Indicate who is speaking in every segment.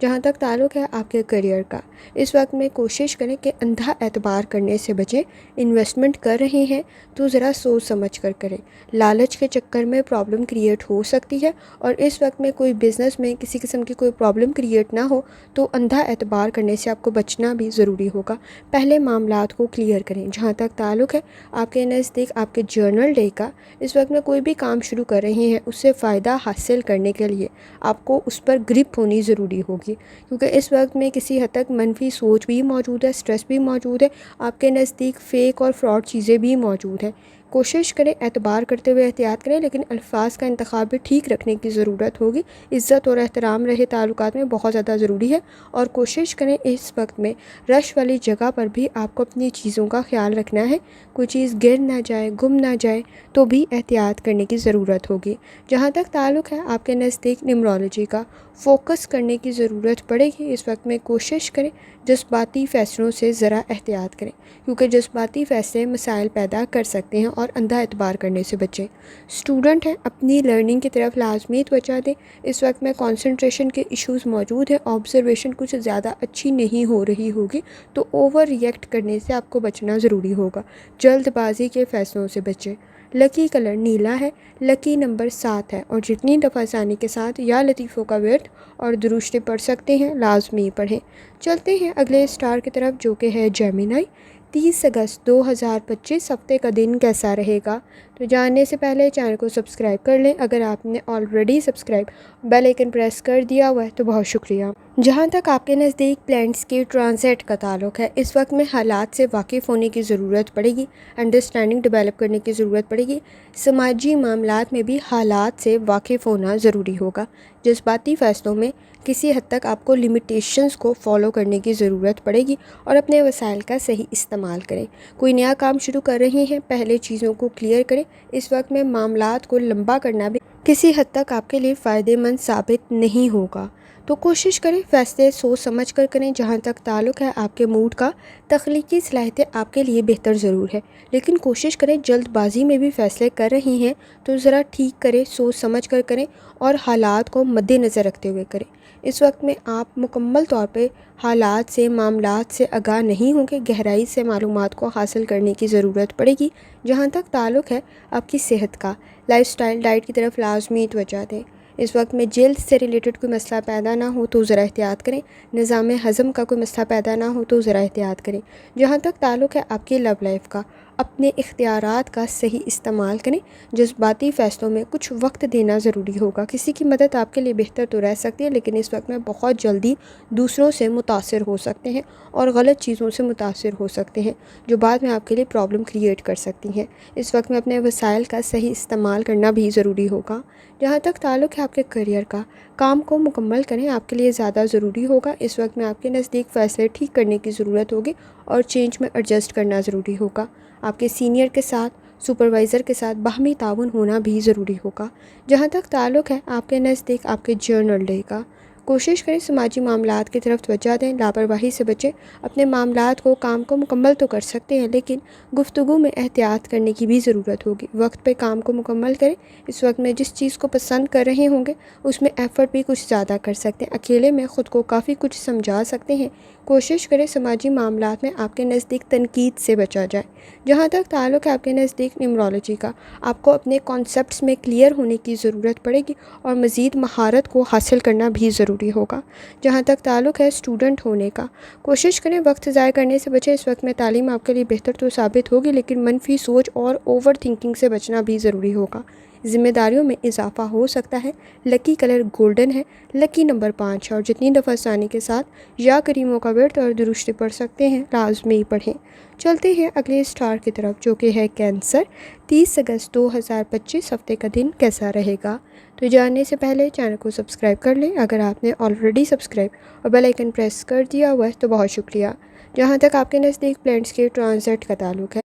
Speaker 1: جہاں تک تعلق ہے آپ کے کریئر کا، اس وقت میں کوشش کریں کہ اندھا اعتبار کرنے سے بچیں۔ انویسٹمنٹ کر رہے ہیں تو ذرا سوچ سمجھ کر کریں۔ لالچ کے چکر میں پرابلم کریٹ ہو سکتی ہے، اور اس وقت میں کوئی بزنس میں کسی قسم کی کوئی پرابلم کریٹ نہ ہو تو اندھا اعتبار کرنے سے آپ کو بچنا بھی ضروری ہوگا۔ پہلے معاملات کو کلیئر کریں۔ جہاں تک تعلق ہے آپ کے نزدیک آپ کے جرنل ڈے کا، اس وقت میں کوئی بھی کام شروع کر رہے ہیں اس سے فائدہ حاصل کرنے کے لیے آپ کو اس پر گرپ ہونی ضروری ہوگی، کیونکہ اس وقت میں کسی حد تک منفی سوچ بھی موجود ہے، سٹریس بھی موجود ہے، آپ کے نزدیک فیک اور فراڈ چیزیں بھی موجود ہیں۔ کوشش کریں اعتبار کرتے ہوئے احتیاط کریں، لیکن الفاظ کا انتخاب بھی ٹھیک رکھنے کی ضرورت ہوگی۔ عزت اور احترام رہے تعلقات میں بہت زیادہ ضروری ہے، اور کوشش کریں اس وقت میں رش والی جگہ پر بھی آپ کو اپنی چیزوں کا خیال رکھنا ہے، کوئی چیز گر نہ جائے، گم نہ جائے تو بھی احتیاط کرنے کی ضرورت ہوگی۔ جہاں تک تعلق ہے آپ کے نزدیک نیمرولوجی کا، فوکس کرنے کی ضرورت پڑے گی۔ اس وقت میں کوشش کریں جذباتی فیصلوں سے ذرا احتیاط کریں، کیونکہ جذباتی فیصلے مسائل پیدا کر سکتے ہیں، اور اندھا اعتبار کرنے سے بچیں۔ اسٹوڈنٹ ہیں اپنی لرننگ کی طرف لازمی توجہ دیں۔ اس وقت میں کنسنٹریشن کے ایشوز موجود ہیں، آبزرویشن کچھ زیادہ اچھی نہیں ہو رہی ہوگی، تو اوور ریئیکٹ کرنے سے آپ کو بچنا ضروری ہوگا۔ جلد بازی کے فیصلوں سے بچیں۔ لکی کلر نیلا ہے، لکی نمبر 7 ہے، اور جتنی دفعہ آسانی کے ساتھ یا لطیفوں کا ورد اور درشتے پڑھ سکتے ہیں لازمی پڑھیں۔ چلتے ہیں اگلے اسٹار کی طرف جو کہ ہے جیمینائی۔ 30 اگست 2025 ہفتے کا دن کیسا رہے گا؟ تو جاننے سے پہلے چینل کو سبسکرائب کر لیں۔ اگر آپ نے already subscribe bell icon press کر دیا ہوا ہے تو بہت شکریہ۔ جہاں تک آپ کے نزدیک پلانٹس کے ٹرانزٹ کا تعلق ہے، اس وقت میں حالات سے واقف ہونے کی ضرورت پڑے گی، انڈرسٹینڈنگ ڈیولپ کرنے کی ضرورت پڑے گی۔ سماجی معاملات میں بھی حالات سے واقف ہونا ضروری ہوگا۔ جذباتی فیصلوں میں کسی حد تک آپ کو لمیٹیشنز کو فالو کرنے کی ضرورت پڑے گی، اور اپنے وسائل کا صحیح استعمال کریں۔ کوئی نیا کام شروع کر رہے ہیں، پہلے چیزوں کو کلیئر کریں۔ اس وقت میں معاملات کو لمبا کرنا بھی کسی حد تک آپ کے لیے فائدہ مند ثابت نہیں ہوگا، تو کوشش کریں فیصلے سوچ سمجھ کر کریں۔ جہاں تک تعلق ہے آپ کے موڈ کا، تخلیقی صلاحیتیں آپ کے لیے بہتر ضرور ہے، لیکن کوشش کریں جلد بازی میں بھی فیصلے کر رہی ہیں تو ذرا ٹھیک کریں، سوچ سمجھ کر کریں، اور حالات کو مد نظر رکھتے ہوئے کریں۔ اس وقت میں آپ مکمل طور پہ حالات سے، معاملات سے آگاہ نہیں ہوں گے، گہرائی سے معلومات کو حاصل کرنے کی ضرورت پڑے گی۔ جہاں تک تعلق ہے آپ کی صحت کا، لائف سٹائل ڈائٹ کی طرف لازمی توجہ دیں۔ اس وقت میں جلد سے ریلیٹڈ کوئی مسئلہ پیدا نہ ہو تو ذرا احتیاط کریں، نظام ہضم کا کوئی مسئلہ پیدا نہ ہو تو ذرا احتیاط کریں۔ جہاں تک تعلق ہے آپ کی لو لائف کا، اپنے اختیارات کا صحیح استعمال کریں۔ جذباتی فیصلوں میں کچھ وقت دینا ضروری ہوگا۔ کسی کی مدد آپ کے لیے بہتر تو رہ سکتی ہے، لیکن اس وقت میں بہت جلدی دوسروں سے متاثر ہو سکتے ہیں، اور غلط چیزوں سے متاثر ہو سکتے ہیں، جو بعد میں آپ کے لیے پرابلم کریٹ کر سکتی ہیں۔ اس وقت میں اپنے وسائل کا صحیح استعمال کرنا بھی ضروری ہوگا۔ جہاں تک تعلق ہے آپ کے کریئر کا، کام کو مکمل کریں، آپ کے لیے زیادہ ضروری ہوگا۔ اس وقت میں آپ کے نزدیک فیصلے ٹھیک کرنے کی ضرورت ہوگی، اور چینج میں ایڈجسٹ کرنا ضروری ہوگا۔ آپ کے سینئر کے ساتھ، سپروائزر کے ساتھ باہمی تعاون ہونا بھی ضروری ہوگا۔ جہاں تک تعلق ہے آپ کے نزدیک آپ کے جرنل ڈے کا، کوشش کریں سماجی معاملات کی طرف توجہ دیں، لاپرواہی سے بچیں۔ اپنے معاملات کو، کام کو مکمل تو کر سکتے ہیں، لیکن گفتگو میں احتیاط کرنے کی بھی ضرورت ہوگی۔ وقت پہ کام کو مکمل کریں۔ اس وقت میں جس چیز کو پسند کر رہے ہوں گے اس میں ایفرٹ بھی کچھ زیادہ کر سکتے ہیں، اکیلے میں خود کو کافی کچھ سمجھا سکتے ہیں۔ کوشش کریں سماجی معاملات میں آپ کے نزدیک تنقید سے بچا جائے۔ جہاں تک تعلق ہے آپ کے نزدیک نیمرولوجی کا، آپ کو اپنے کانسیپٹس میں کلیئر ہونے کی ضرورت پڑے گی، اور مزید مہارت کو حاصل کرنا بھی ضروری ہوگا۔ جہاں تک تعلق ہے اسٹوڈنٹ ہونے کا، کوشش کریں وقت ضائع کرنے سے بچیں۔ اس وقت میں تعلیم آپ کے لیے بہتر تو ثابت ہوگی، لیکن منفی سوچ اور اوور تھنکنگ سے بچنا بھی ضروری ہوگا۔ ذمہ داریوں میں اضافہ ہو سکتا ہے۔ لکی کلر گولڈن ہے، لکی نمبر 5 ہے، اور جتنی دفعہ آسانی کے ساتھ یا کریموں کا ورد اور درشتے پڑھ سکتے ہیں لازمی پڑھیں۔ چلتے ہیں اگلے اسٹار کی طرف جو کہ ہے کینسر۔ 30 اگست 2025 ہفتے کا دن کیسا رہے گا؟ تو جاننے سے پہلے چینل کو سبسکرائب کر لیں۔ اگر آپ نے آلریڈی سبسکرائب اور بیل آئکن پریس کر دیا ہوا ہے تو بہت شکریہ۔ جہاں تک آپ کے نزدیک پلانٹس کے ٹرانزٹ کا تعلق ہے،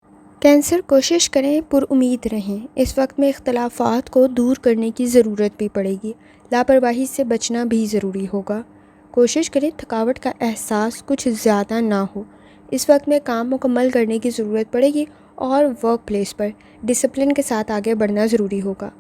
Speaker 1: کینسر کوشش کریں پر امید رہیں۔ اس وقت میں اختلافات کو دور کرنے کی ضرورت بھی پڑے گی، لاپرواہی سے بچنا بھی ضروری ہوگا۔ کوشش کریں تھکاوٹ کا احساس کچھ زیادہ نہ ہو۔ اس وقت میں کام مکمل کرنے کی ضرورت پڑے گی، اور ورک پلیس پر ڈسپلن کے ساتھ آگے بڑھنا ضروری ہوگا۔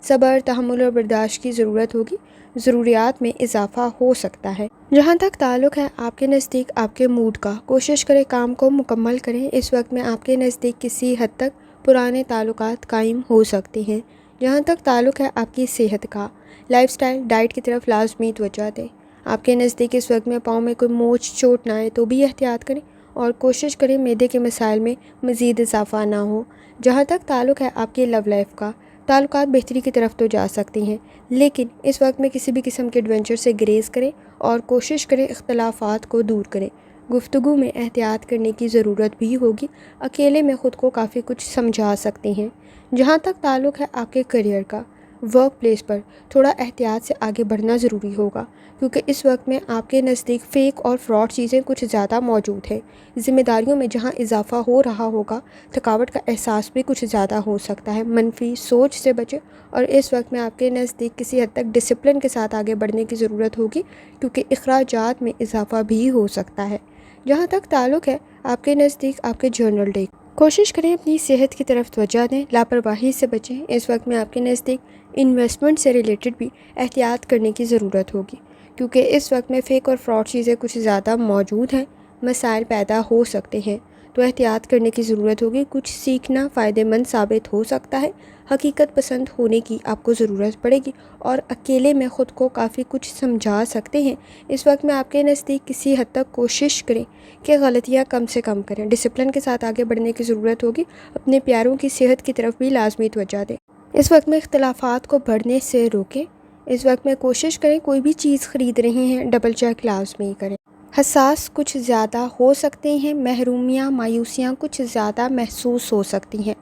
Speaker 1: صبر، تحمل اور برداشت کی ضرورت ہوگی، ضروریات میں اضافہ ہو سکتا ہے۔ جہاں تک تعلق ہے آپ کے نزدیک آپ کے موڈ کا، کوشش کریں کام کو مکمل کریں۔ اس وقت میں آپ کے نزدیک کسی حد تک پرانے تعلقات قائم ہو سکتے ہیں۔ جہاں تک تعلق ہے آپ کی صحت کا، لائف سٹائل، ڈائٹ کی طرف لازمی توجہ دیں۔ آپ کے نزدیک اس وقت میں پاؤں میں کوئی موچ چوٹ نہ آئے تو بھی احتیاط کریں اور کوشش کریں معدے کے مسائل میں مزید اضافہ نہ ہو۔ جہاں تک تعلق ہے آپ کی لو لائف کا، تعلقات بہتری کی طرف تو جا سکتے ہیں، لیکن اس وقت میں کسی بھی قسم کے ایڈونچر سے گریز کریں اور کوشش کریں اختلافات کو دور کریں۔ گفتگو میں احتیاط کرنے کی ضرورت بھی ہوگی، اکیلے میں خود کو کافی کچھ سمجھا سکتے ہیں۔ جہاں تک تعلق ہے آپ کے کیریئر کا، ورک پلیس پر تھوڑا احتیاط سے آگے بڑھنا ضروری ہوگا، کیونکہ اس وقت میں آپ کے نزدیک فیک اور فراڈ چیزیں کچھ زیادہ موجود ہیں۔ ذمہ داریوں میں جہاں اضافہ ہو رہا ہوگا، تھکاوٹ کا احساس بھی کچھ زیادہ ہو سکتا ہے۔ منفی سوچ سے بچیں اور اس وقت میں آپ کے نزدیک کسی حد تک ڈسپلن کے ساتھ آگے بڑھنے کی ضرورت ہوگی، کیونکہ اخراجات میں اضافہ بھی ہو سکتا ہے۔ جہاں تک تعلق ہے آپ کے نزدیک آپ کے جرنل ڈے، کوشش کریں اپنی صحت کی طرف توجہ دیں، لاپرواہی سے بچیں۔ اس وقت میں آپ کے نزدیک انویسٹمنٹ سے ریلیٹڈ بھی احتیاط کرنے کی ضرورت ہوگی، کیونکہ اس وقت میں فیک اور فراڈ چیزیں کچھ زیادہ موجود ہیں، مسائل پیدا ہو سکتے ہیں، تو احتیاط کرنے کی ضرورت ہوگی۔ کچھ سیکھنا فائدہ مند ثابت ہو سکتا ہے، حقیقت پسند ہونے کی آپ کو ضرورت پڑے گی اور اکیلے میں خود کو کافی کچھ سمجھا سکتے ہیں۔ اس وقت میں آپ کے نزدیک کسی حد تک کوشش کریں کہ غلطیاں کم سے کم کریں، ڈسپلن کے ساتھ آگے بڑھنے کی ضرورت ہوگی۔ اپنے پیاروں کی صحت کی طرف بھی لازمی توجہ دیں۔ اس وقت میں اختلافات کو بڑھنے سے روکیں۔ اس وقت میں کوشش کریں کوئی بھی چیز خرید رہے ہیں ڈبل چیک لازمی کریں۔ حساس کچھ زیادہ ہو سکتے ہیں، محرومیاں، مایوسیاں کچھ زیادہ محسوس ہو سکتی ہیں،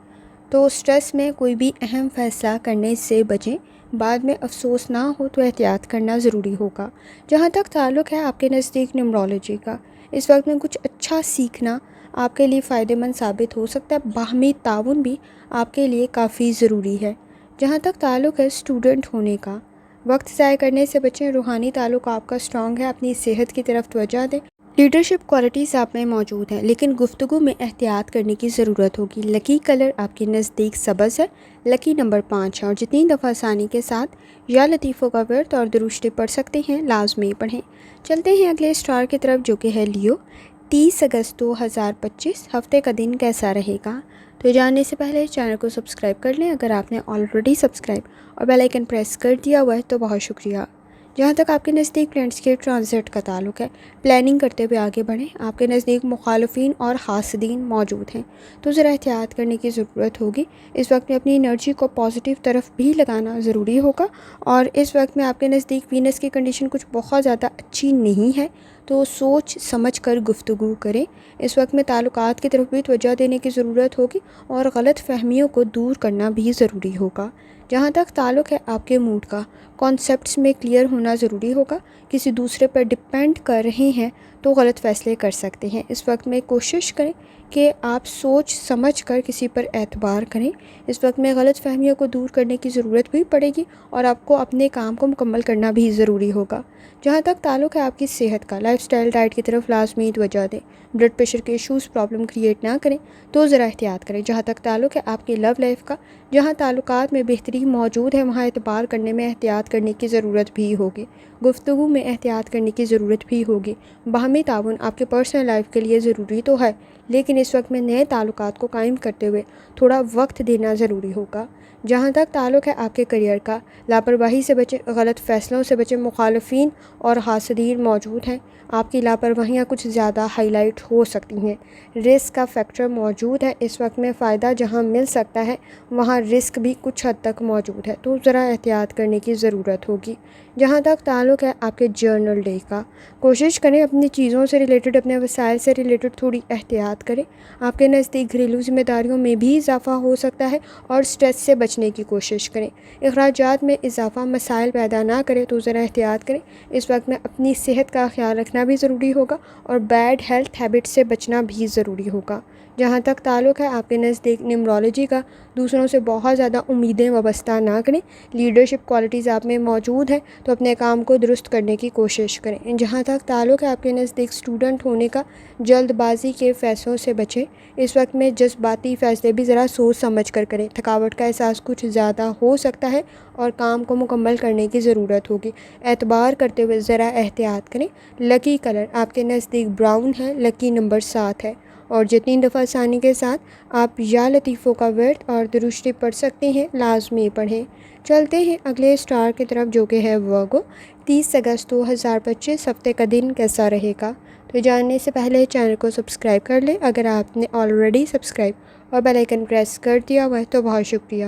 Speaker 1: تو سٹریس میں کوئی بھی اہم فیصلہ کرنے سے بچیں، بعد میں افسوس نہ ہو تو احتیاط کرنا ضروری ہوگا۔ جہاں تک تعلق ہے آپ کے نزدیک نیومرولوجی کا، اس وقت میں کچھ اچھا سیکھنا آپ کے لیے فائدہ مند ثابت ہو سکتا ہے، باہمی تعاون بھی آپ کے لیے کافی ضروری ہے۔ جہاں تک تعلق ہے اسٹوڈنٹ ہونے کا، وقت ضائع کرنے سے بچیں، روحانی تعلق آپ کا اسٹرانگ ہے، اپنی صحت کی طرف توجہ دیں۔ لیڈرشپ کوالٹیز آپ میں موجود ہیں، لیکن گفتگو میں احتیاط کرنے کی ضرورت ہوگی۔ لکی کلر آپ کے نزدیک سبز ہے، لکی نمبر 5 ہے، اور جتنی دفعہ آسانی کے ساتھ یا لطیفوں کا ورد اور درشتے پڑھ سکتے ہیں لازمی پڑھیں۔ چلتے ہیں اگلے اسٹار کی طرف جو کہ ہے لیو۔ 30 اگست 2025 ہفتے کا دن کیسا رہے گا؟ تو جاننے سے پہلے چینل کو سبسکرائب کر لیں اگر آپ نے آلریڈی سبسکرائب اور بیل آئیکن پریس کر دیا ہوا ہے تو بہت شکریہ۔ جہاں تک آپ کے نزدیک پلانٹس کے ٹرانزٹ کا تعلق ہے، پلاننگ کرتے ہوئے آگے بڑھیں۔ آپ کے نزدیک مخالفین اور حاسدین موجود ہیں، تو ذرا احتیاط کرنے کی ضرورت ہوگی۔ اس وقت میں اپنی انرجی کو پازیٹیو طرف بھی لگانا ضروری ہوگا، اور اس وقت میں آپ کے نزدیک وینس کی کنڈیشن کچھ بہت زیادہ اچھی نہیں ہے، تو سوچ سمجھ کر گفتگو کریں۔ اس وقت میں تعلقات کی طرف بھی توجہ دینے کی ضرورت ہوگی اور غلط فہمیوں کو دور کرنا بھی ضروری ہوگا۔ جہاں تک تعلق ہے آپ کے موڈ کا، کانسیپٹس میں کلیئر ہونا ضروری ہوگا۔ کسی دوسرے پر ڈپینڈ کر رہے ہیں تو غلط فیصلے کر سکتے ہیں۔ اس وقت میں کوشش کریں کہ آپ سوچ سمجھ کر کسی پر اعتبار کریں۔ اس وقت میں غلط فہمیوں کو دور کرنے کی ضرورت بھی پڑے گی اور آپ کو اپنے کام کو مکمل کرنا بھی ضروری ہوگا۔ جہاں تک تعلق ہے آپ کی صحت کا، لائف سٹائل، ڈائٹ کی طرف لازمی توجہ دیں۔ بلڈ پریشر کے ایشوز پرابلم کریٹ نہ کریں تو ذرا احتیاط کریں۔ جہاں تک تعلق ہے آپ کی لو لائف کا، جہاں تعلقات میں بہتری موجود ہے وہاں اعتبار کرنے میں احتیاط کرنے کی ضرورت بھی ہوگی، گفتگو میں احتیاط کرنے کی ضرورت بھی ہوگی۔ باہمی تعاون آپ کے پرسنل لائف کے لیے ضروری تو ہے، لیکن اس وقت میں نئے تعلقات کو قائم کرتے ہوئے تھوڑا وقت دینا ضروری ہوگا۔ جہاں تک تعلق ہے آپ کے کیریئر کا، لاپرواہی سے بچیں، غلط فیصلوں سے بچیں، مخالفین اور حاسدین موجود ہیں، آپ کی لاپرواہیاں کچھ زیادہ ہائی لائٹ ہو سکتی ہیں، رسک کا فیکٹر موجود ہے۔ اس وقت میں فائدہ جہاں مل سکتا ہے وہاں رسک بھی کچھ حد تک موجود ہے، تو ذرا احتیاط کرنے کی ضرورت ہوگی۔ جہاں تک تعلق ہے آپ کے جرنل ڈے کا، کوشش کریں اپنی چیزوں سے ریلیٹڈ، اپنے وسائل سے ریلیٹڈ تھوڑی احتیاط کریں۔ آپ کے نزدیک گھریلو ذمہ داریوں میں بھی اضافہ ہو سکتا ہے اور سٹریس سے بچنے کی کوشش کریں۔ اخراجات میں اضافہ مسائل پیدا نہ کرے تو ذرا احتیاط کریں۔ اس وقت میں اپنی صحت کا خیال رکھنا بھی ضروری ہوگا اور بیڈ ہیلتھ ہیبٹ سے بچنا بھی ضروری ہوگا۔ جہاں تک تعلق ہے آپ کے نزدیک نیمرولوجی کا، دوسروں سے بہت زیادہ امیدیں وابستہ نہ کریں۔ لیڈرشپ کوالٹیز آپ میں موجود ہیں تو اپنے کام کو درست کرنے کی کوشش کریں۔ جہاں تک تعلق ہے آپ کے نزدیک اسٹوڈنٹ ہونے کا، جلد بازی کے فیصلوں سے بچیں۔ اس وقت میں جذباتی فیصلے بھی ذرا سوچ سمجھ کر کریں۔ تھکاوٹ کا احساس کچھ زیادہ ہو سکتا ہے اور کام کو مکمل کرنے کی ضرورت ہوگی۔ اعتبار کرتے ہوئے ذرا احتیاط کریں۔ لکی کلر آپ کے نزدیک براؤن ہے، لکی نمبر 7 ہے، اور جتنی دفعہ آسانی کے ساتھ آپ یا لطیفوں کا ورد اور درود شریف پڑھ سکتے ہیں لازمی پڑھیں۔ چلتے ہیں اگلے اسٹار کی طرف جو کہ ہے ورگو۔ 30 اگست 2025 ہفتے کا دن کیسا رہے گا؟ تو جاننے سے پہلے چینل کو سبسکرائب کر لیں اگر آپ نے آلریڈی سبسکرائب اور بیل آئیکن پریس کر دیا ہوا ہے تو بہت شکریہ۔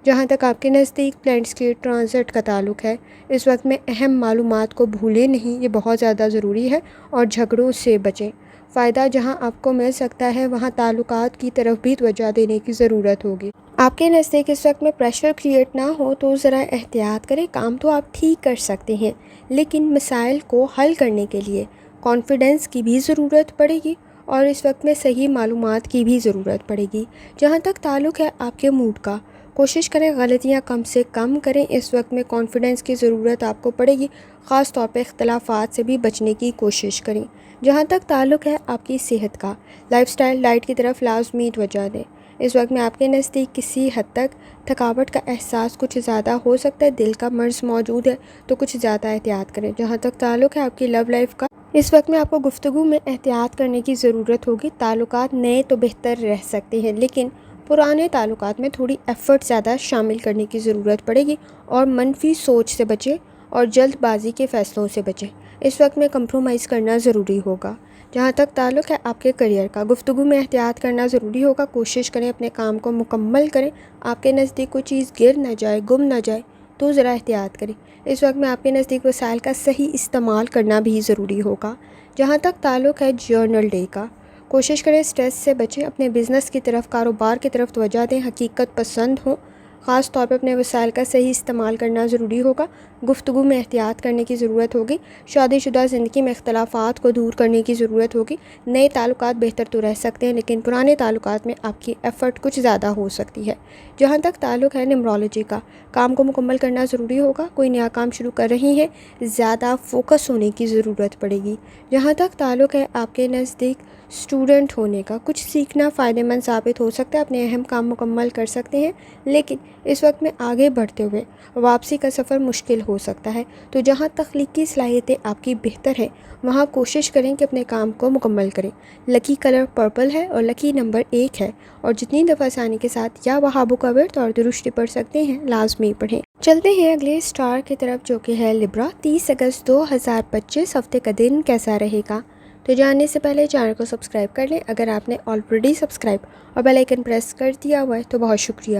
Speaker 1: جہاں تک آپ کے نزدیک پلینٹس کی ٹرانزٹ کا تعلق ہے، اس وقت میں اہم معلومات کو بھولیں نہیں، یہ بہت زیادہ ضروری ہے، اور جھگڑوں سے بچیں۔ فائدہ جہاں آپ کو مل سکتا ہے وہاں تعلقات کی طرف بھی توجہ دینے کی ضرورت ہوگی۔ آپ کے نزدیک اس وقت میں پریشر کریٹ نہ ہو تو ذرا احتیاط کریں۔ کام تو آپ ٹھیک کر سکتے ہیں، لیکن مسائل کو حل کرنے کے لیے کانفیڈنس کی بھی ضرورت پڑے گی، اور اس وقت میں صحیح معلومات کی بھی ضرورت پڑے گی۔ جہاں تک تعلق ہے آپ کے موڈ کا، کوشش کریں غلطیاں کم سے کم کریں۔ اس وقت میں کانفیڈنس کی ضرورت آپ کو پڑے گی، خاص طور پہ اختلافات سے بھی بچنے کی کوشش کریں۔ جہاں تک تعلق ہے آپ کی صحت کا، لائف سٹائل ڈائٹ کی طرف لازمی توجہ دیں۔ اس وقت میں آپ کے نزدیک کسی حد تک تھکاوٹ کا احساس کچھ زیادہ ہو سکتا ہے، دل کا مرض موجود ہے تو کچھ زیادہ احتیاط کریں۔ جہاں تک تعلق ہے آپ کی لو لائف کا، اس وقت میں آپ کو گفتگو میں احتیاط کرنے کی ضرورت ہوگی۔ تعلقات نئے تو بہتر رہ سکتے ہیں، لیکن پرانے تعلقات میں تھوڑی ایفرٹ زیادہ شامل کرنے کی ضرورت پڑے گی، اور منفی سوچ سے بچیں اور جلد بازی کے فیصلوں سے بچیں۔ اس وقت میں کمپرومائز کرنا ضروری ہوگا۔ جہاں تک تعلق ہے آپ کے کریئر کا، گفتگو میں احتیاط کرنا ضروری ہوگا۔ کوشش کریں اپنے کام کو مکمل کریں۔ آپ کے نزدیک کوئی چیز گر نہ جائے، گم نہ جائے تو ذرا احتیاط کریں۔ اس وقت میں آپ کے نزدیک وسائل کا صحیح استعمال کرنا بھی ضروری ہوگا۔ جہاں تک تعلق ہے جرنل ڈے کا، کوشش کریں اسٹریس سے بچیں، اپنے بزنس کی طرف، کاروبار کی طرف توجہ دیں، حقیقت پسند ہوں، خاص طور پہ اپنے وسائل کا صحیح استعمال کرنا ضروری ہوگا۔ گفتگو میں احتیاط کرنے کی ضرورت ہوگی۔ شادی شدہ زندگی میں اختلافات کو دور کرنے کی ضرورت ہوگی۔ نئے تعلقات بہتر تو رہ سکتے ہیں، لیکن پرانے تعلقات میں آپ کی ایفرٹ کچھ زیادہ ہو سکتی ہے۔ جہاں تک تعلق ہے نیمرولوجی کا، کام کو مکمل کرنا ضروری ہوگا۔ کوئی نیا کام شروع کر رہی ہیں، زیادہ فوکس ہونے کی ضرورت پڑے گی۔ جہاں تک تعلق ہے آپ کے نزدیک اسٹوڈنٹ ہونے کا، کچھ سیکھنا فائدہ مند ثابت ہو سکتا ہے، اپنے اہم کام مکمل کر سکتے ہیں، لیکن اس وقت میں آگے بڑھتے ہوئے واپسی کا سفر مشکل ہو سکتا ہے۔ تو جہاں تخلیقی صلاحیتیں آپ کی بہتر ہیں وہاں کوشش کریں کہ اپنے کام کو مکمل کریں۔ لکی کلر پرپل ہے اور لکی نمبر 1 ہے، اور جتنی دفعہ آسانی کے ساتھ یا وہابو کا ورد اور درود شریف پڑھ سکتے ہیں لازمی پڑھیں۔ چلتے ہیں اگلے اسٹار کی طرف جو کہ ہے لبرا۔ 30 اگست 2025 ہفتے کا دن کیسا رہے گا؟ تو جاننے سے پہلے چینل کو سبسکرائب کر لیں اگر آپ نے آلریڈی سبسکرائب اور بیل آئیکن پریس کر دیا ہوا ہے تو بہت شکریہ۔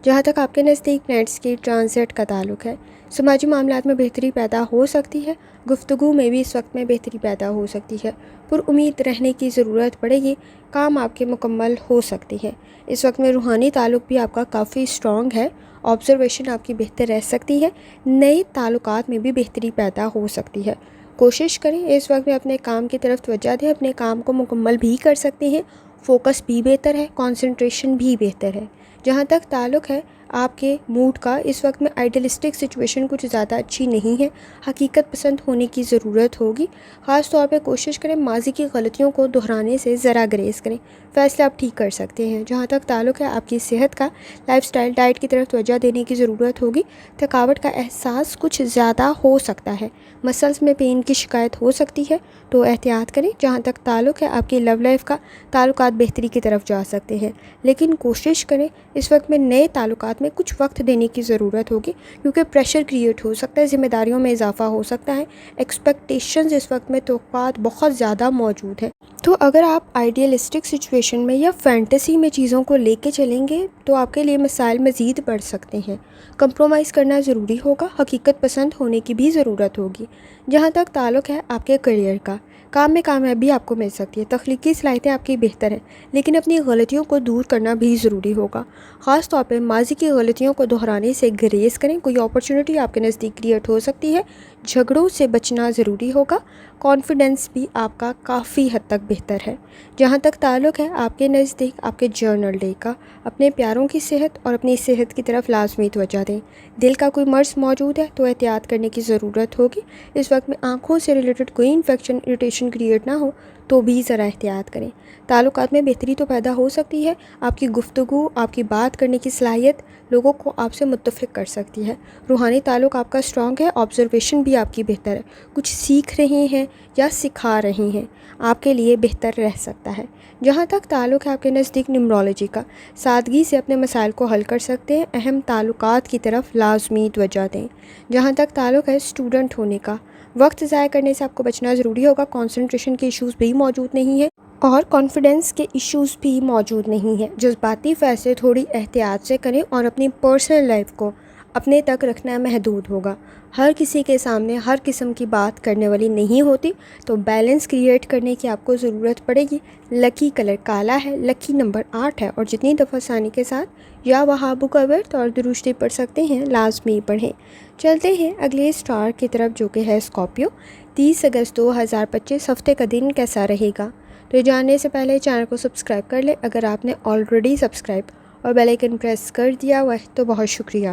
Speaker 1: جہاں تک آپ کے نزدیک پلینٹس کی ٹرانزٹ کا تعلق ہے، سماجی معاملات میں بہتری پیدا ہو سکتی ہے، گفتگو میں بھی اس وقت میں بہتری پیدا ہو سکتی ہے، پر امید رہنے کی ضرورت پڑے گی، کام آپ کے مکمل ہو سکتے ہیں۔ اس وقت میں روحانی تعلق بھی آپ کا کافی اسٹرانگ ہے، آبزرویشن آپ کی بہتر رہ سکتی ہے، نئے تعلقات میں بھی بہتری پیدا ہو سکتی ہے۔ کوشش کریں اس وقت میں اپنے کام کی طرف توجہ دیں، اپنے کام کو مکمل بھی کر سکتے ہیں، فوکس بھی بہتر ہے، کنسنٹریشن بھی بہتر ہے۔ جہاں تک تعلق ہے آپ کے موڈ کا، اس وقت میں آئیڈیلسٹک سچویشن کچھ زیادہ اچھی نہیں ہے، حقیقت پسند ہونے کی ضرورت ہوگی۔ خاص طور پہ کوشش کریں ماضی کی غلطیوں کو دہرانے سے ذرا گریز کریں، فیصلہ آپ ٹھیک کر سکتے ہیں۔ جہاں تک تعلق ہے آپ کی صحت کا، لائف سٹائل ڈائٹ کی طرف توجہ دینے کی ضرورت ہوگی۔ تھکاوٹ کا احساس کچھ زیادہ ہو سکتا ہے، مسلز میں پین کی شکایت ہو سکتی ہے تو احتیاط کریں۔ جہاں تک تعلق ہے آپ کی لو لائف کا، تعلقات بہتری کی طرف جا سکتے ہیں، لیکن کوشش کریں اس وقت میں نئے تعلقات میں کچھ وقت دینے کی ضرورت ہوگی، کیونکہ پریشر کریٹ ہو سکتا ہے، ذمہ داریوں میں اضافہ ہو سکتا ہے، ایکسپیکٹیشنز اس وقت میں توقعات بہت زیادہ موجود ہیں۔ تو اگر آپ آئیڈیلسٹک سچویشن میں یا فینٹیسی میں چیزوں کو لے کے چلیں گے تو آپ کے لیے مسائل مزید بڑھ سکتے ہیں۔ کمپرومائز کرنا ضروری ہوگا، حقیقت پسند ہونے کی بھی ضرورت ہوگی۔ جہاں تک تعلق ہے آپ کے کریئر کا، کام میں کامیابی آپ کو مل سکتی ہے، تخلیقی صلاحیتیں آپ کی بہتر ہیں، لیکن اپنی غلطیوں کو دور کرنا بھی ضروری ہوگا۔ خاص طور پہ ماضی کی غلطیوں کو دہرانے سے گریز کریں، کوئی اپرچونٹی آپ کے نزدیک کریٹ ہو سکتی ہے، جھگڑوں سے بچنا ضروری ہوگا، کانفیڈنس بھی آپ کا کافی حد تک بہتر ہے۔ جہاں تک تعلق ہے آپ کے نزدیک آپ کے جرنل ڈے کا، اپنے پیاروں کی صحت اور اپنی صحت کی طرف لازمی توجہ دیں۔ دل کا کوئی مرض موجود ہے تو احتیاط کرنے کی ضرورت ہوگی۔ اس وقت میں آنکھوں سے ریلیٹڈ کوئی انفیکشن اریٹیشن کریٹ نہ ہو تو بھی ذرا احتیاط کریں۔ تعلقات میں بہتری تو پیدا ہو سکتی ہے، آپ کی گفتگو، آپ کی بات کرنے کی صلاحیت لوگوں کو آپ سے متفق کر سکتی ہے۔ روحانی تعلق آپ کا اسٹرانگ ہے، آبزرویشن بھی آپ کی بہتر ہے، کچھ سیکھ رہے ہیں یا سکھا رہے ہیں، آپ کے لیے بہتر رہ سکتا ہے۔ جہاں تک تعلق ہے آپ کے نزدیک نیمرولوجی کا، سادگی سے اپنے مسائل کو حل کر سکتے ہیں، اہم تعلقات کی طرف لازمی توجہ دیں۔ جہاں تک تعلق ہے اسٹوڈنٹ ہونے کا، وقت ضائع کرنے سے آپ کو بچنا ضروری ہوگا، کنسنٹریشن کے ایشوز بھی موجود نہیں ہے اور کانفیڈنس کے ایشوز بھی موجود نہیں ہیں۔ جذباتی فیصلے تھوڑی احتیاط سے کریں اور اپنی پرسنل لائف کو اپنے تک رکھنا محدود ہوگا۔ ہر کسی کے سامنے ہر قسم کی بات کرنے والی نہیں ہوتی، تو بیلنس کریٹ کرنے کی آپ کو ضرورت پڑے گی۔ لکی کلر کالا ہے، لکی نمبر 8 ہے اور جتنی دفعہ آسانی کے ساتھ یا وہابو کا ورد اور درشتی پڑھ سکتے ہیں لازمی پڑھیں۔ چلتے ہیں اگلے اسٹار کی طرف جو کہ ہے اسکارپیو۔ 30 اگست 2025 ہفتے کا دن کیسا رہے گا؟ تو یہ جاننے سے پہلے چینل کو سبسکرائب کر لیں اگر آپ نے آلریڈی سبسکرائب اور بیل آئیکن پریس کر دیا ہوا ہے تو بہت شکریہ۔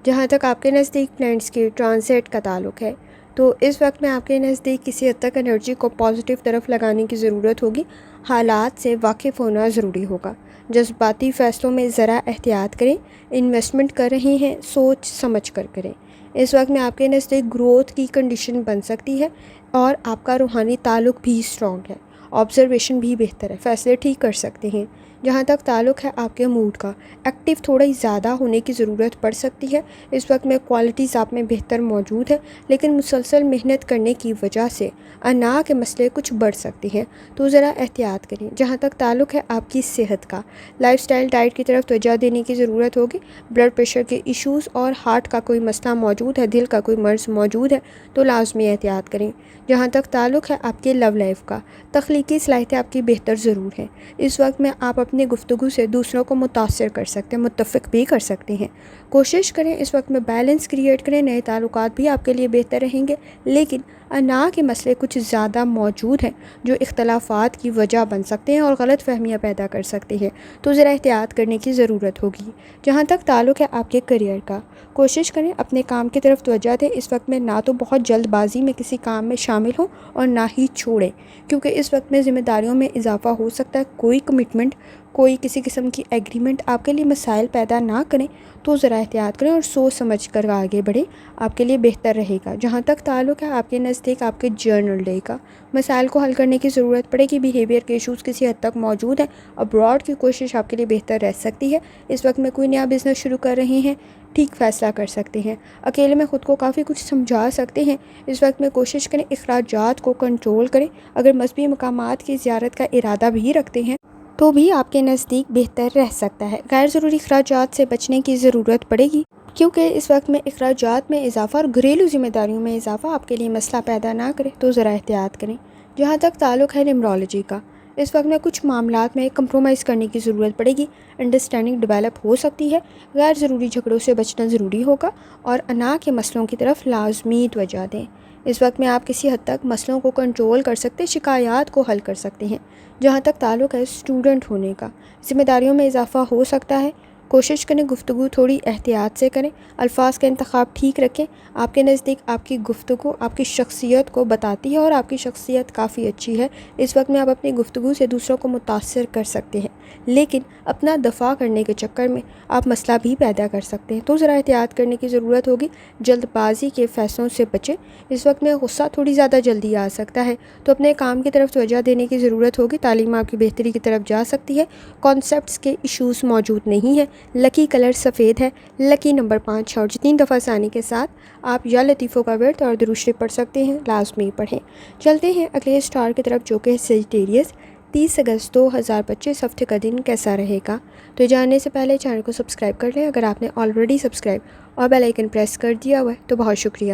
Speaker 1: جہاں تک آپ کے نزدیک پلانٹس کے ٹرانزٹ کا تعلق ہے تو اس وقت میں آپ کے نزدیک کسی حد تک انرجی کو پازیٹیو طرف لگانے کی ضرورت ہوگی، حالات سے واقف ہونا ضروری ہوگا۔ جذباتی فیصلوں میں ذرا احتیاط کریں، انویسٹمنٹ کر رہے ہیں سوچ سمجھ کر کریں۔ اس وقت میں آپ کے نزدیک گروتھ کی کنڈیشن بن سکتی ہے اور آپ کا روحانی تعلق بھی اسٹرانگ ہے، آبزرویشن بھی بہتر ہے، فیصلے ٹھیک کر سکتے ہیں۔ جہاں تک تعلق ہے آپ کے موڈ کا، ایکٹیو تھوڑی زیادہ ہونے کی ضرورت پڑ سکتی ہے۔ اس وقت میں کوالٹیز آپ میں بہتر موجود ہے، لیکن مسلسل محنت کرنے کی وجہ سے انا کے مسئلے کچھ بڑھ سکتے ہیں، تو ذرا احتیاط کریں۔ جہاں تک تعلق ہے آپ کی صحت کا، لائف سٹائل ڈائٹ کی طرف توجہ دینے کی ضرورت ہوگی۔ بلڈ پریشر کے ایشوز اور ہارٹ کا کوئی مسئلہ موجود ہے، دل کا کوئی مرض موجود ہے تو لازمی احتیاط کریں۔ جہاں تک تعلق ہے آپ کے لو لائف کا، تخلیقی صلاحیتیں آپ کی بہتر ضرور ہیں۔ اس وقت میں آپ اپنی گفتگو سے دوسروں کو متاثر کر سکتے ہیں، متفق بھی کر سکتے ہیں۔ کوشش کریں اس وقت میں بیلنس کریٹ کریں، نئے تعلقات بھی آپ کے لیے بہتر رہیں گے، لیکن انا کے مسئلے کچھ زیادہ موجود ہیں جو اختلافات کی وجہ بن سکتے ہیں اور غلط فہمیاں پیدا کر سکتے ہیں، تو ذرا احتیاط کرنے کی ضرورت ہوگی۔ جہاں تک تعلق ہے آپ کے کریئر کا، کوشش کریں اپنے کام کی طرف توجہ دیں۔ اس وقت میں نہ تو بہت جلد بازی میں کسی کام میں شامل ہوں اور نہ ہی چھوڑیں، کیونکہ اس وقت میں ذمہ داریوں میں اضافہ ہو سکتا ہے۔ کوئی کمٹمنٹ، کوئی کسی قسم کی ایگریمنٹ آپ کے لیے مسائل پیدا نہ کریں، تو ذرا احتیاط کریں اور سوچ سمجھ کر آگے بڑھیں، آپ کے لیے بہتر رہے گا۔ جہاں تک تعلق ہے آپ کے نزدیک آپ کے جرنل ڈے کا، مسائل کو حل کرنے کی ضرورت پڑے گی، بیہیویئر کے ایشوز کسی حد تک موجود ہیں، ابراڈ کی کوشش آپ کے لیے بہتر رہ سکتی ہے۔ اس وقت میں کوئی نیا بزنس شروع کر رہے ہیں، ٹھیک فیصلہ کر سکتے ہیں، اکیلے میں خود کو کافی کچھ سمجھا سکتے ہیں۔ اس وقت میں کوشش کریں اخراجات کو کنٹرول کریں، اگر مذہبی مقامات کی زیارت کا ارادہ بھی رکھتے ہیں تو بھی آپ کے نزدیک بہتر رہ سکتا ہے۔ غیر ضروری اخراجات سے بچنے کی ضرورت پڑے گی، کیونکہ اس وقت میں اخراجات میں اضافہ اور گھریلو ذمہ داریوں میں اضافہ آپ کے لیے مسئلہ پیدا نہ کرے، تو ذرا احتیاط کریں۔ جہاں تک تعلق ہے نیمرولوجی کا، اس وقت میں کچھ معاملات میں کمپرومائز کرنے کی ضرورت پڑے گی، انڈرسٹینڈنگ ڈیولپ ہو سکتی ہے، غیر ضروری جھگڑوں سے بچنا ضروری ہوگا اور انا کے مسئلوں کی طرف لازمی توجہ دیں۔ اس وقت میں آپ کسی حد تک مسئلوں کو کنٹرول کر سکتے، شکایات کو حل کر سکتے ہیں۔ جہاں تک تعلق ہے اسٹوڈنٹ ہونے کا، ذمہ داریوں میں اضافہ ہو سکتا ہے، کوشش کریں گفتگو تھوڑی احتیاط سے کریں، الفاظ کا انتخاب ٹھیک رکھیں۔ آپ کے نزدیک آپ کی گفتگو آپ کی شخصیت کو بتاتی ہے اور آپ کی شخصیت کافی اچھی ہے۔ اس وقت میں آپ اپنی گفتگو سے دوسروں کو متاثر کر سکتے ہیں، لیکن اپنا دفاع کرنے کے چکر میں آپ مسئلہ بھی پیدا کر سکتے ہیں، تو ذرا احتیاط کرنے کی ضرورت ہوگی۔ جلد بازی کے فیصلوں سے بچیں، اس وقت میں غصہ تھوڑی زیادہ جلدی آ سکتا ہے، تو اپنے کام کی طرف توجہ دینے کی ضرورت ہوگی۔ تعلیم آپ کی بہتری کی طرف جا سکتی ہے، کانسیپٹس کے ایشوز موجود نہیں ہیں۔ لکی کلر سفید ہے، لکی نمبر 5 ہے اور جتنی دفعہ آسانی کے ساتھ آپ یا لطیفوں کا ورد اور درود شریف پڑھ سکتے ہیں، لازمی پڑھیں۔ چلتے ہیں اگلے اسٹار کی طرف جو کہ سیجیٹیریس۔ 30 اگست 2025 ہفتے کا دن کیسا رہے گا؟ تو جاننے سے پہلے چینل کو سبسکرائب کر لیں اگر آپ نے آلریڈی سبسکرائب اور بیل آئیکن پریس کر دیا ہوا ہے تو بہت شکریہ۔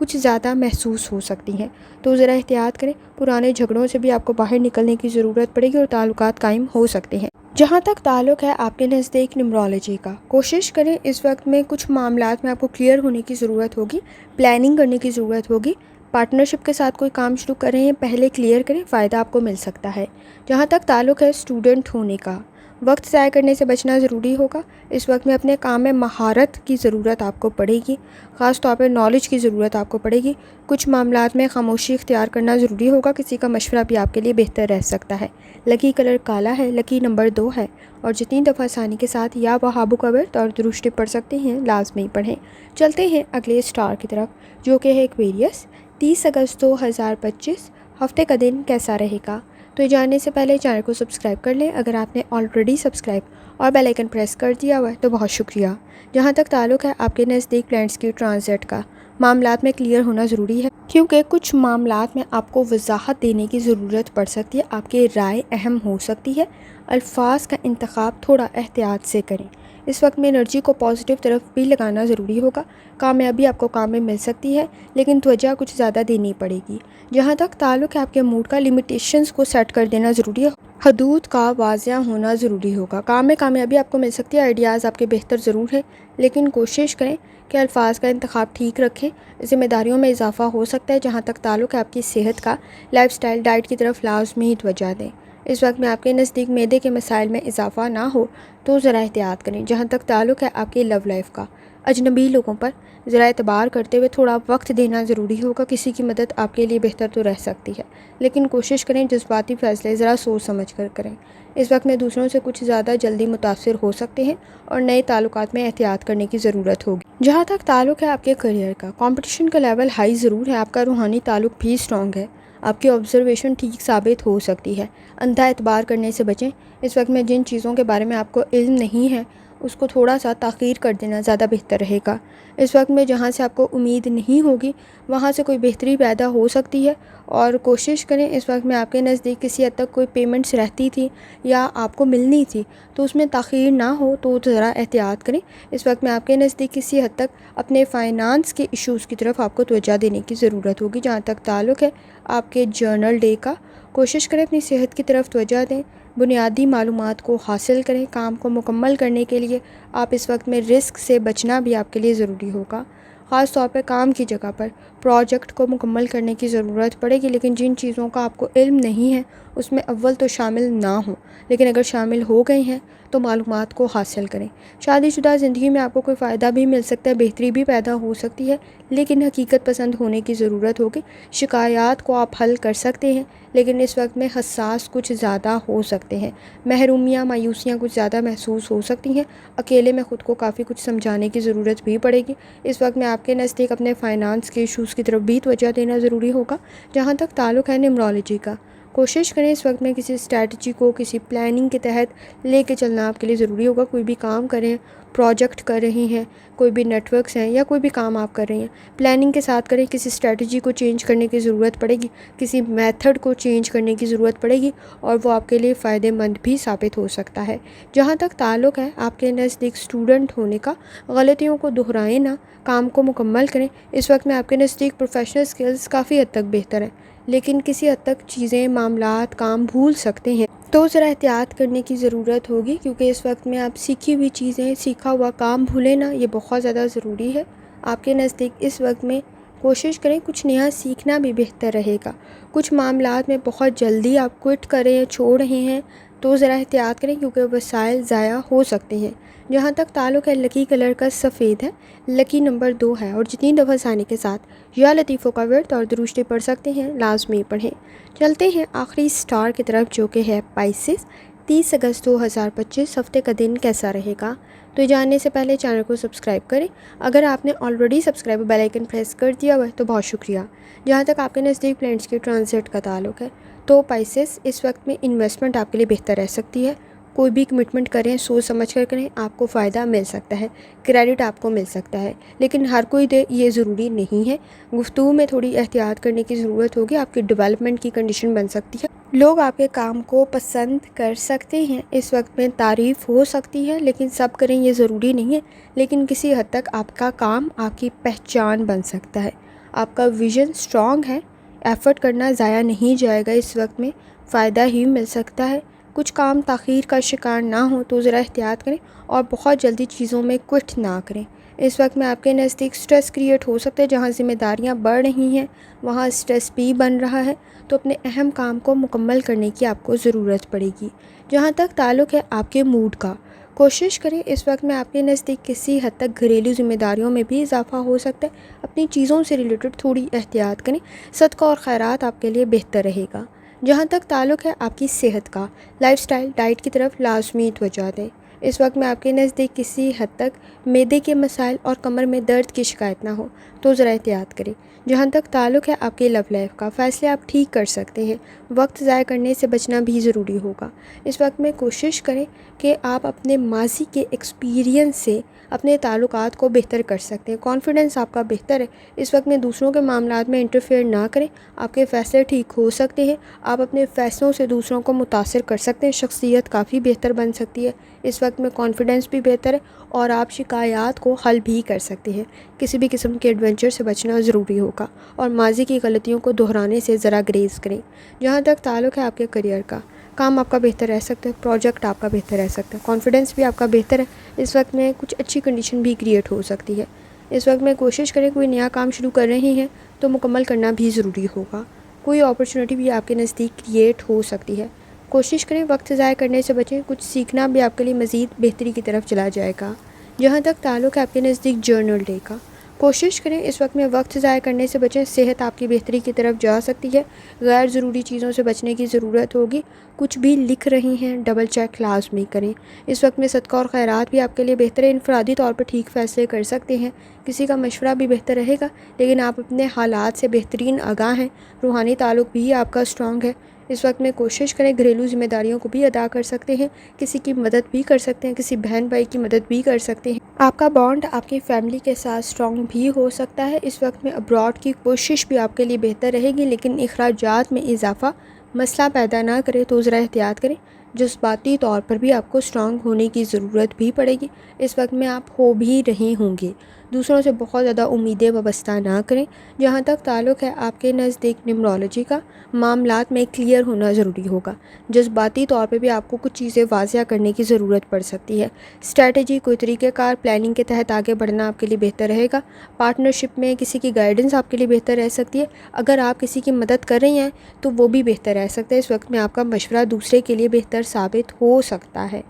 Speaker 1: کچھ زیادہ محسوس ہو سکتی ہیں، تو ذرا احتیاط کریں۔ پرانے جھگڑوں سے بھی آپ کو باہر نکلنے کی ضرورت پڑے گی اور تعلقات قائم ہو سکتے ہیں۔ جہاں تک تعلق ہے آپ کے نزدیک نیومرولوجی کا، کوشش کریں اس وقت میں کچھ معاملات میں آپ کو کلیئر ہونے کی ضرورت ہوگی، پلاننگ کرنے کی ضرورت ہوگی۔ پارٹنرشپ کے ساتھ کوئی کام شروع کر رہے ہیں، پہلے کلیئر کریں، فائدہ آپ کو مل سکتا ہے۔ جہاں تک تعلق ہے اسٹوڈنٹ ہونے کا، وقت ضائع کرنے سے بچنا ضروری ہوگا۔ اس وقت میں اپنے کام میں مہارت کی ضرورت آپ کو پڑے گی، خاص طور پہ نالج کی ضرورت آپ کو پڑے گی۔ کچھ معاملات میں خاموشی اختیار کرنا ضروری ہوگا، کسی کا مشورہ بھی آپ کے لیے بہتر رہ سکتا ہے۔ لکی کلر کالا ہے، لکی نمبر 2 ہے، اور جتنی دفعہ آسانی کے ساتھ یا بہابو کا ورد اور درشٹی پڑھ سکتے ہیں لازمی پڑھیں۔ چلتے ہیں اگلے اسٹار کی طرف جو کہ ہے ایکویریس۔ 30 اگست 2025 ہفتے کا دن کیسا رہے گا؟ تو یہ جاننے سے پہلے چینل کو سبسکرائب کر لیں۔ اگر آپ نے آلریڈی سبسکرائب اور بیل آئیکن پریس کر دیا ہوا ہے تو بہت شکریہ۔ جہاں تک تعلق ہے آپ کے نزدیک پلانٹس کی ٹرانزٹ کا، معاملات میں کلیئر ہونا ضروری ہے، کیونکہ کچھ معاملات میں آپ کو وضاحت دینے کی ضرورت پڑ سکتی ہے، آپ کی رائے اہم ہو سکتی ہے۔ الفاظ کا انتخاب تھوڑا احتیاط سے کریں۔ اس وقت میں انرجی کو پازیٹیو طرف بھی لگانا ضروری ہوگا۔ کامیابی آپ کو کام میں مل سکتی ہے، لیکن توجہ کچھ زیادہ دینی پڑے گی۔ جہاں تک تعلق ہے آپ کے موڈ کا، لمیٹیشنز کو سیٹ کر دینا ضروری ہے، حدود کا واضح ہونا ضروری ہوگا۔ کام میں کامیابی آپ کو مل سکتی ہے، آئیڈیاز آپ کے بہتر ضرور ہیں، لیکن کوشش کریں کہ الفاظ کا انتخاب ٹھیک رکھیں۔ ذمہ داریوں میں اضافہ ہو سکتا ہے۔ جہاں تک تعلق ہے آپ کی صحت کا، لائف سٹائل ڈائٹ کی طرف لازمی توجہ دیں۔ اس وقت میں آپ کے نزدیک معدے کے مسائل میں اضافہ نہ ہو تو ذرا احتیاط کریں۔ جہاں تک تعلق ہے آپ کی لو لائف کا، اجنبی لوگوں پر ذرا اعتبار کرتے ہوئے تھوڑا وقت دینا ضروری ہوگا۔ کسی کی مدد آپ کے لیے بہتر تو رہ سکتی ہے، لیکن کوشش کریں جذباتی فیصلے ذرا سوچ سمجھ کر کریں۔ اس وقت میں دوسروں سے کچھ زیادہ جلدی متاثر ہو سکتے ہیں اور نئے تعلقات میں احتیاط کرنے کی ضرورت ہوگی۔ جہاں تک تعلق ہے آپ کے کریئر کا، کمپٹیشن کا لیول ہائی ضرور ہے، آپ کا روحانی تعلق بھی اسٹرانگ ہے، آپ کی آبزرویشن ٹھیک ثابت ہو سکتی ہے۔ اندھا اعتبار کرنے سے بچیں۔ اس وقت میں جن چیزوں کے بارے میں آپ کو علم نہیں ہے اس کو تھوڑا سا تاخیر کر دینا زیادہ بہتر رہے گا۔ اس وقت میں جہاں سے آپ کو امید نہیں ہوگی وہاں سے کوئی بہتری پیدا ہو سکتی ہے، اور کوشش کریں اس وقت میں آپ کے نزدیک کسی حد تک کوئی پیمنٹس رہتی تھی یا آپ کو ملنی تھی تو اس میں تاخیر نہ ہو تو ذرا احتیاط کریں۔ اس وقت میں آپ کے نزدیک کسی حد تک اپنے فائنانس کے ایشوز کی طرف آپ کو توجہ دینے کی ضرورت ہوگی۔ جہاں تک تعلق ہے آپ کے جرنل ڈے کا، کوشش کریں اپنی صحت کی طرف توجہ دیں، بنیادی معلومات کو حاصل کریں۔ کام کو مکمل کرنے کے لیے آپ اس وقت میں رسک سے بچنا بھی آپ کے لیے ضروری ہوگا، خاص طور پہ کام کی جگہ پر پروجیکٹ کو مکمل کرنے کی ضرورت پڑے گی، لیکن جن چیزوں کا آپ کو علم نہیں ہے اس میں اول تو شامل نہ ہوں، لیکن اگر شامل ہو گئے ہیں تو معلومات کو حاصل کریں۔ شادی شدہ زندگی میں آپ کو کوئی فائدہ بھی مل سکتا ہے، بہتری بھی پیدا ہو سکتی ہے، لیکن حقیقت پسند ہونے کی ضرورت ہوگی۔ شکایات کو آپ حل کر سکتے ہیں، لیکن اس وقت میں حساس کچھ زیادہ ہو سکتے ہیں۔ محرومیاں، مایوسیاں کچھ زیادہ محسوس ہو سکتی ہیں۔ اکیلے میں خود کو کافی کچھ سمجھانے کی ضرورت بھی پڑے گی۔ اس وقت میں آپ کے نزدیک اپنے فائنانس کے ایشوز کی طرف بھی توجہ دینا ضروری ہوگا۔ جہاں تک تعلق ہے نیومرولوجی کا، کوشش کریں اس وقت میں کسی اسٹریٹجی کو کسی پلاننگ کے تحت لے کے چلنا آپ کے لیے ضروری ہوگا۔ کوئی بھی کام کریں، پروجیکٹ کر رہی ہیں، کوئی بھی نیٹ ورکس ہیں یا کوئی بھی کام آپ کر رہی ہیں، پلاننگ کے ساتھ کریں۔ کسی اسٹریٹجی کو چینج کرنے کی ضرورت پڑے گی، کسی میتھڈ کو چینج کرنے کی ضرورت پڑے گی، اور وہ آپ کے لیے فائدہ مند بھی ثابت ہو سکتا ہے۔ جہاں تک تعلق ہے آپ کے نزدیک اسٹوڈنٹ ہونے کا، غلطیوں کو دہرائیں نہ، کام کو مکمل کریں۔ اس وقت میں آپ کے نزدیک پروفیشنل سکلز کافی حد تک بہتر ہیں، لیکن کسی حد تک چیزیں، معاملات، کام بھول سکتے ہیں، تو ذرا احتیاط کرنے کی ضرورت ہوگی، کیونکہ اس وقت میں آپ سیکھی ہوئی چیزیں، سیکھا ہوا کام بھولیں نہ، یہ بہت زیادہ ضروری ہے۔ آپ کے نزدیک اس وقت میں کوشش کریں کچھ نیا سیکھنا بھی بہتر رہے گا۔ کچھ معاملات میں بہت جلدی آپ کوئٹ کریں، چھوڑ رہے ہیں تو ذرا احتیاط کریں، کیونکہ وسائل ضائع ہو سکتے ہیں۔ جہاں تک تعلق ہے لکی کلر کا سفید ہے، لکی نمبر 2 ہے، اور جتنی دفعہ آسانی کے ساتھ یا لطیفوں کا ورد اور درشٹی پڑھ سکتے ہیں لازمی پڑھیں۔ چلتے ہیں آخری اسٹار کی طرف جو کہ ہے پائسس۔ 30 اگست 2025 ہفتے کا دن کیسا رہے گا؟ تو یہ جاننے سے پہلے چینل کو سبسکرائب کریں۔ اگر آپ نے already subscribe bell icon press کر دیا ہوا ہے تو بہت شکریہ۔ جہاں تک آپ کے نزدیک پلانٹس کے ٹرانزٹ کا تعلق ہے تو پائسس اس وقت میں انویسٹمنٹ آپ کے لیے بہتر رہ سکتی ہے۔ کوئی بھی کمٹمنٹ کریں سوچ سمجھ کر کریں، آپ کو فائدہ مل سکتا ہے، کریڈٹ آپ کو مل سکتا ہے، لیکن ہر کوئی دے یہ ضروری نہیں ہے۔ گفتگو میں تھوڑی احتیاط کرنے کی ضرورت ہوگی، آپ کی ڈیولپمنٹ کی کنڈیشن بن سکتی ہے، لوگ آپ کے کام کو پسند کر سکتے ہیں۔ اس وقت میں تعریف ہو سکتی ہے، لیکن سب کریں یہ ضروری نہیں ہے، لیکن کسی حد تک آپ کا کام آپ کی پہچان بن سکتا ہے۔ آپ کا ویژن اسٹرانگ ہے، ایفرٹ کرنا ضائع نہیں جائے گا، اس وقت میں فائدہ ہی مل سکتا ہے۔ کچھ کام تاخیر کا شکار نہ ہو تو ذرا احتیاط کریں اور بہت جلدی چیزوں میں کوئٹ نہ کریں۔ اس وقت میں آپ کے نزدیک سٹریس کریٹ ہو سکتا ہے، جہاں ذمہ داریاں بڑھ رہی ہیں وہاں سٹریس بھی بن رہا ہے، تو اپنے اہم کام کو مکمل کرنے کی آپ کو ضرورت پڑے گی۔ جہاں تک تعلق ہے آپ کے موڈ کا، کوشش کریں اس وقت میں آپ کے نزدیک کسی حد تک گھریلو ذمہ داریوں میں بھی اضافہ ہو سکتا ہے، اپنی چیزوں سے ریلیٹڈ تھوڑی احتیاط کریں، صدقہ اور خیرات آپ کے لیے بہتر رہے گا۔ جہاں تک تعلق ہے آپ کی صحت کا، لائف سٹائل ڈائٹ کی طرف لازمی توجہ دیں۔ اس وقت میں آپ کے نزدیک کسی حد تک معدے کے مسائل اور کمر میں درد کی شکایت نہ ہو تو ذرا احتیاط کریں۔ جہاں تک تعلق ہے آپ کے لو لائف کا، فیصلے آپ ٹھیک کر سکتے ہیں، وقت ضائع کرنے سے بچنا بھی ضروری ہوگا۔ اس وقت میں کوشش کریں کہ آپ اپنے ماضی کے ایکسپیرینس سے اپنے تعلقات کو بہتر کر سکتے ہیں، کانفیڈنس آپ کا بہتر ہے۔ اس وقت میں دوسروں کے معاملات میں انٹرفیئر نہ کریں، آپ کے فیصلے ٹھیک ہو سکتے ہیں، آپ اپنے فیصلوں سے دوسروں کو متاثر کر سکتے ہیں، شخصیت کافی بہتر بن سکتی ہے۔ اس وقت میں کانفیڈنس بھی بہتر ہے اور آپ شکایات کو حل بھی کر سکتے ہیں۔ کسی بھی قسم کے ایڈونچر سے بچنا ضروری ہوگا اور ماضی کی غلطیوں کو دہرانے سے ذرا گریز کریں۔ جہاں تک تعلق ہے آپ کے کریئر کا، کام آپ کا بہتر رہ سکتا ہے، پروجیکٹ آپ کا بہتر رہ سکتا ہے، کانفیڈنس بھی آپ کا بہتر ہے۔ اس وقت میں کچھ اچھی کنڈیشن بھی کریٹ ہو سکتی ہے۔ اس وقت میں کوشش کریں کوئی نیا کام شروع کر رہے ہیں تو مکمل کرنا بھی ضروری ہوگا۔ کوئی اپرچونٹی بھی آپ کے نزدیک کریٹ ہو سکتی ہے، کوشش کریں وقت ضائع کرنے سے بچیں، کچھ سیکھنا بھی آپ کے لیے مزید بہتری کی طرف چلا جائے گا۔ جہاں تک تعلق ہے آپ کے نزدیک جرنل ڈے کا، کوشش کریں اس وقت میں وقت ضائع کرنے سے بچیں، صحت آپ کی بہتری کی طرف جا سکتی ہے، غیر ضروری چیزوں سے بچنے کی ضرورت ہوگی۔ کچھ بھی لکھ رہی ہیں ڈبل چیک لازمی کریں۔ اس وقت میں صدقہ اور خیرات بھی آپ کے لیے بہتر ہے، انفرادی طور پر ٹھیک فیصلے کر سکتے ہیں، کسی کا مشورہ بھی بہتر رہے گا، لیکن آپ اپنے حالات سے بہترین آگاہ ہیں، روحانی تعلق بھی آپ کا اسٹرانگ ہے۔ اس وقت میں کوشش کریں گھریلو ذمہ داریوں کو بھی ادا کر سکتے ہیں، کسی کی مدد بھی کر سکتے ہیں، کسی بہن بھائی کی مدد بھی کر سکتے ہیں۔ آپ کا بانڈ آپ کی فیملی کے ساتھ اسٹرانگ بھی ہو سکتا ہے۔ اس وقت میں ابراڈ کی کوشش بھی آپ کے لیے بہتر رہے گی، لیکن اخراجات میں اضافہ مسئلہ پیدا نہ کرے تو ذرا احتیاط کریں۔ جذباتی طور پر بھی آپ کو اسٹرانگ ہونے کی ضرورت بھی پڑے گی، اس وقت میں آپ ہو بھی رہے ہوں گے۔ دوسروں سے بہت زیادہ امیدیں وابستہ نہ کریں۔ جہاں تک تعلق ہے آپ کے نزدیک نیمرولوجی کا، معاملات میں کلیئر ہونا ضروری ہوگا، جذباتی طور پہ بھی آپ کو کچھ چیزیں واضح کرنے کی ضرورت پڑ سکتی ہے۔ اسٹریٹجی، کوئی طریقہ کار، پلاننگ کے تحت آگے بڑھنا آپ کے لیے بہتر رہے گا۔ پارٹنرشپ میں کسی کی گائیڈنس آپ کے لیے بہتر رہ سکتی ہے، اگر آپ کسی کی مدد کر رہی ہیں تو وہ بھی بہتر رہ سکتا ہے۔ اس وقت میں آپ کا مشورہ دوسرے کے لیے بہتر ثابت ہو سکتا ہے۔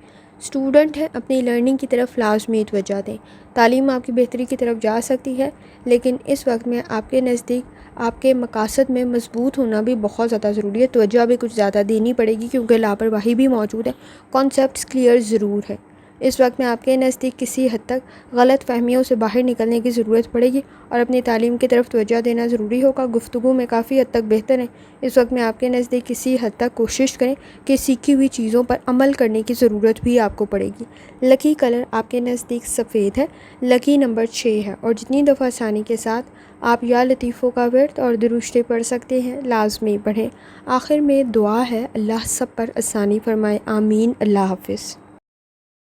Speaker 1: اسٹوڈنٹ ہیں، اپنی لرننگ کی طرف لازمی توجہ دیں، تعلیم آپ کی بہتری کی طرف جا سکتی ہے، لیکن اس وقت میں آپ کے نزدیک آپ کے مقاصد میں مضبوط ہونا بھی بہت زیادہ ضروری ہے، توجہ بھی کچھ زیادہ دینی پڑے گی کیونکہ لاپرواہی بھی موجود ہے، کانسیپٹس کلیئر ضرور ہے۔ اس وقت میں آپ کے نزدیک کسی حد تک غلط فہمیوں سے باہر نکلنے کی ضرورت پڑے گی اور اپنی تعلیم کی طرف توجہ دینا ضروری ہوگا، گفتگو میں کافی حد تک بہتر ہیں۔ اس وقت میں آپ کے نزدیک کسی حد تک کوشش کریں کہ سیکھی ہوئی چیزوں پر عمل کرنے کی ضرورت بھی آپ کو پڑے گی۔ لکی کلر آپ کے نزدیک سفید ہے، لکی نمبر 6 ہے، اور جتنی دفعہ آسانی کے ساتھ آپ یا لطیفوں کا ورد اور درشتے پڑھ سکتے ہیں لازمی پڑھیں۔ آخر میں دعا ہے، اللہ سب پر آسانی فرمائے، آمین۔ اللہ حافظ۔